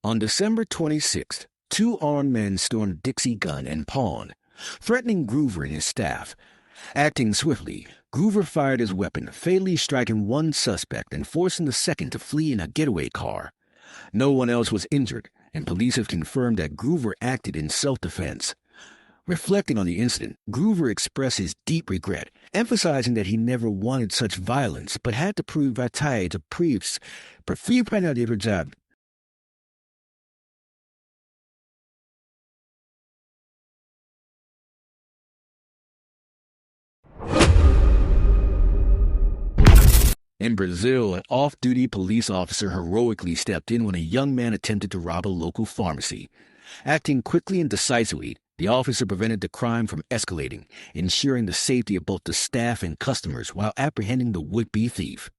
On December 26th, two armed men stormed Dixie Gun and Pawn, threatening Groover and his staff. Acting swiftly, Groover fired his weapon, fatally striking one suspect and forcing the second to flee in a getaway car. No one else was injured, and police have confirmed that Groover acted in self-defense. Reflecting on the incident, Groover expressed his deep regret, emphasizing that he never wanted such violence but had to prove bataille to priests. In Brazil, an off-duty police officer heroically stepped in when a young man attempted to rob a local pharmacy. Acting quickly and decisively, the officer prevented the crime from escalating, ensuring the safety of both the staff and customers while apprehending the would-be thief.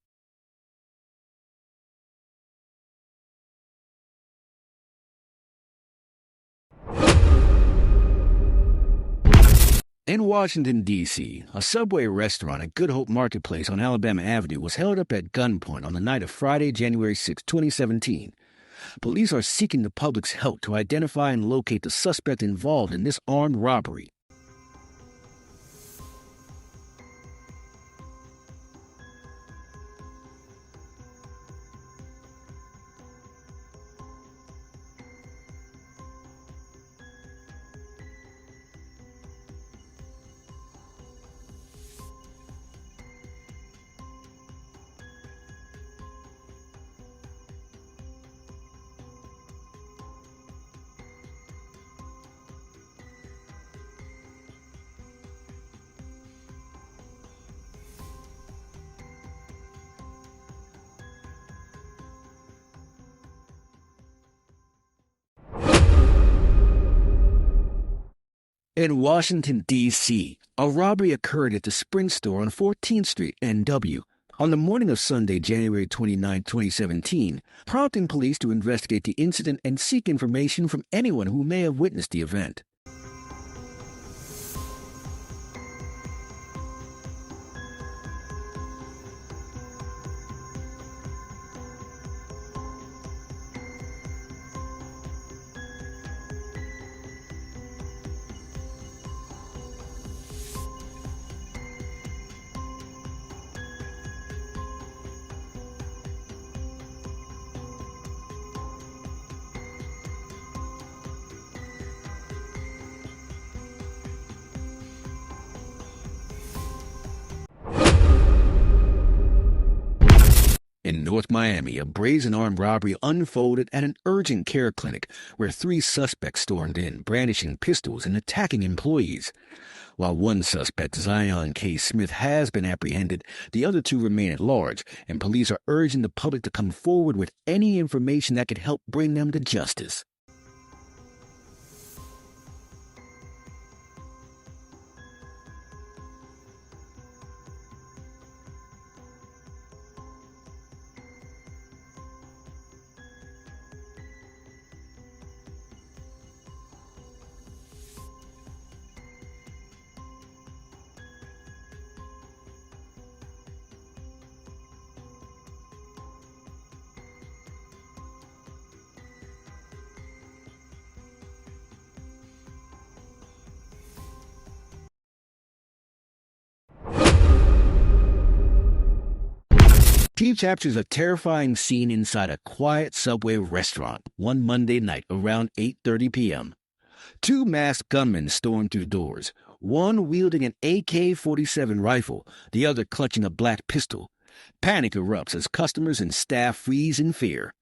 In Washington, D.C., a Subway restaurant at Good Hope Marketplace on Alabama Avenue was held up at gunpoint on the night of Friday, January 6, 2017. Police are seeking the public's help to identify and locate the suspect involved in this armed robbery. In Washington, D.C., a robbery occurred at the Sprint store on 14th Street, NW, on the morning of Sunday, January 29, 2017, prompting police to investigate the incident and seek information from anyone who may have witnessed the event. In North Miami, a brazen armed robbery unfolded at an urgent care clinic where three suspects stormed in, brandishing pistols and attacking employees. While one suspect, Zion K. Smith, has been apprehended, the other two remain at large, and police are urging the public to come forward with any information that could help bring them to justice. Chief captures a terrifying scene inside a quiet Subway restaurant one Monday night around 8:30 p.m. Two masked gunmen stormed through doors, one wielding an AK-47 rifle, the other clutching a black pistol. Panic erupts as customers and staff freeze in fear.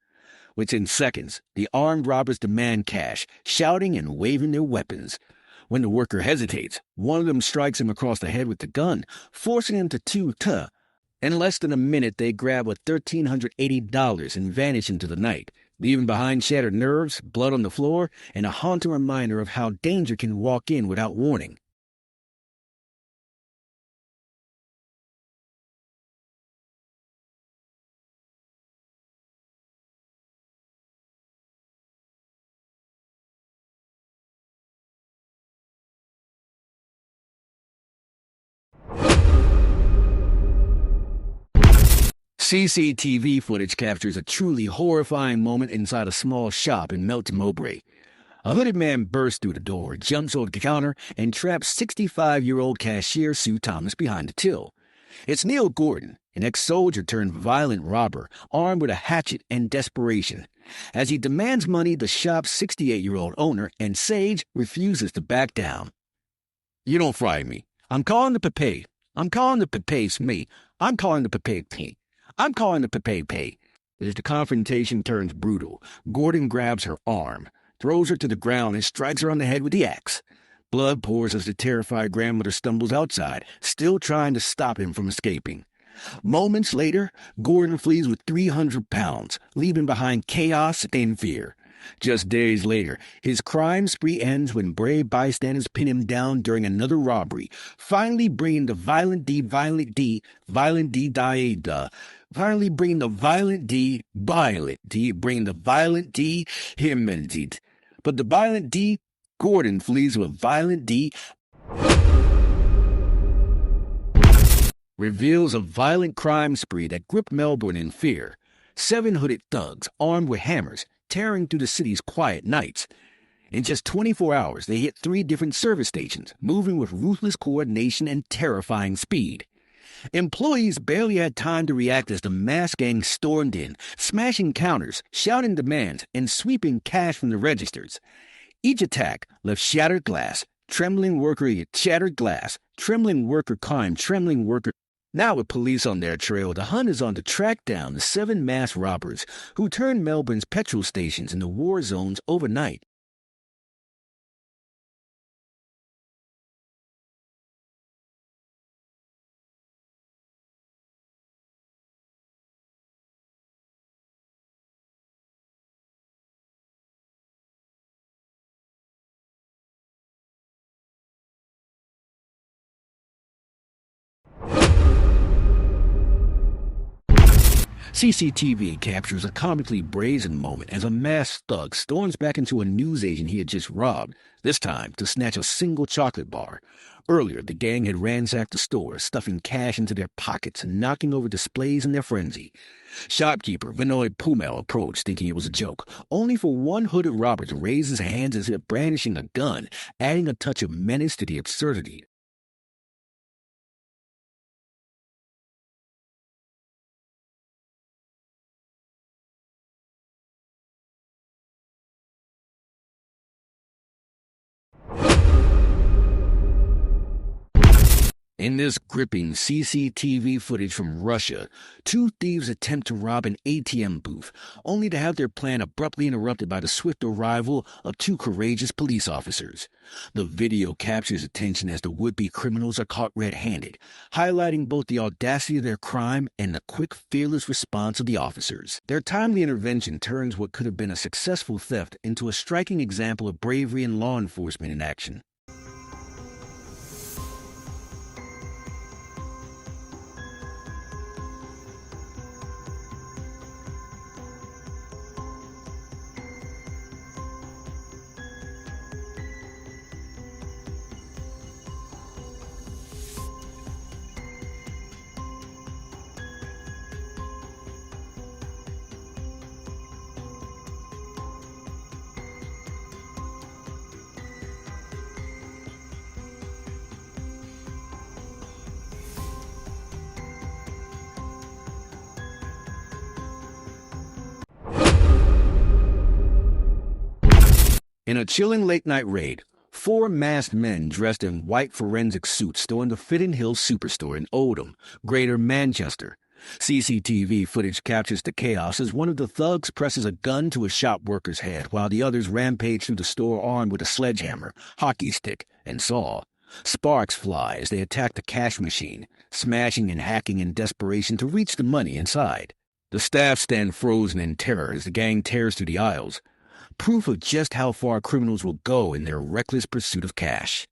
Within seconds, the armed robbers demand cash, shouting and waving their weapons. When the worker hesitates, one of them strikes him across the head with the gun, forcing him to two-tuh. In less than a minute, they grab $1,380 and vanish into the night, leaving behind shattered nerves, blood on the floor, and a haunting reminder of how danger can walk in without warning. CCTV footage captures a truly horrifying moment inside a small shop in Melton Mowbray. A hooded man bursts through the door, jumps over the counter, and traps 65-year-old cashier Sue Thomas behind the till. It's Neil Gordon, an ex-soldier turned violent robber, armed with a hatchet and desperation. As he demands money, the shop's 68-year-old owner, and Sage, refuses to back down. "You don't frighten me. I'm calling the Pepe. I'm calling the Pepe's me. I'm calling the Pepe pay. I'm calling the Pepe pay." As the confrontation turns brutal, Gordon grabs her arm, throws her to the ground, and strikes her on the head with the axe. Blood pours as the terrified grandmother stumbles outside, still trying to stop him from escaping. Moments later, Gordon flees with 300 pounds, leaving behind chaos and fear. Just days later, his crime spree ends when brave bystanders pin him down during another robbery, finally bringing the violent D, him indeed. But the violent D, Gordon flees with violent D, reveals a violent crime spree that gripped Melbourne in fear. 7 hooded thugs, armed with hammers, tearing through the city's quiet nights. In just 24 hours, they hit 3 different service stations, moving with ruthless coordination and terrifying speed. Employees barely had time to react as the masked gang stormed in, smashing counters, shouting demands, and sweeping cash from the registers. Each attack left shattered glass, trembling worker crime, trembling worker. Now with police on their trail, the hunt is on to track down the 7 masked robbers who turned Melbourne's petrol stations into war zones overnight. CCTV captures a comically brazen moment as a masked thug storms back into a newsagent he had just robbed, this time to snatch a single chocolate bar. Earlier, the gang had ransacked the store, stuffing cash into their pockets and knocking over displays in their frenzy. Shopkeeper Vinoy Pumel approached, thinking it was a joke, only for one hooded robber to raise his hands as if brandishing a gun, adding a touch of menace to the absurdity. In this gripping CCTV footage from Russia, 2 thieves attempt to rob an ATM booth, only to have their plan abruptly interrupted by the swift arrival of 2 courageous police officers. The video captures attention as the would-be criminals are caught red-handed, highlighting both the audacity of their crime and the quick, fearless response of the officers. Their timely intervention turns what could have been a successful theft into a striking example of bravery and law enforcement in action. In a chilling late-night raid, 4 masked men dressed in white forensic suits stormed the Fitton Hill Superstore in Oldham, Greater Manchester. CCTV footage captures the chaos as one of the thugs presses a gun to a shop worker's head while the others rampage through the store armed with a sledgehammer, hockey stick, and saw. Sparks fly as they attack the cash machine, smashing and hacking in desperation to reach the money inside. The staff stand frozen in terror as the gang tears through the aisles, proof of just how far criminals will go in their reckless pursuit of cash.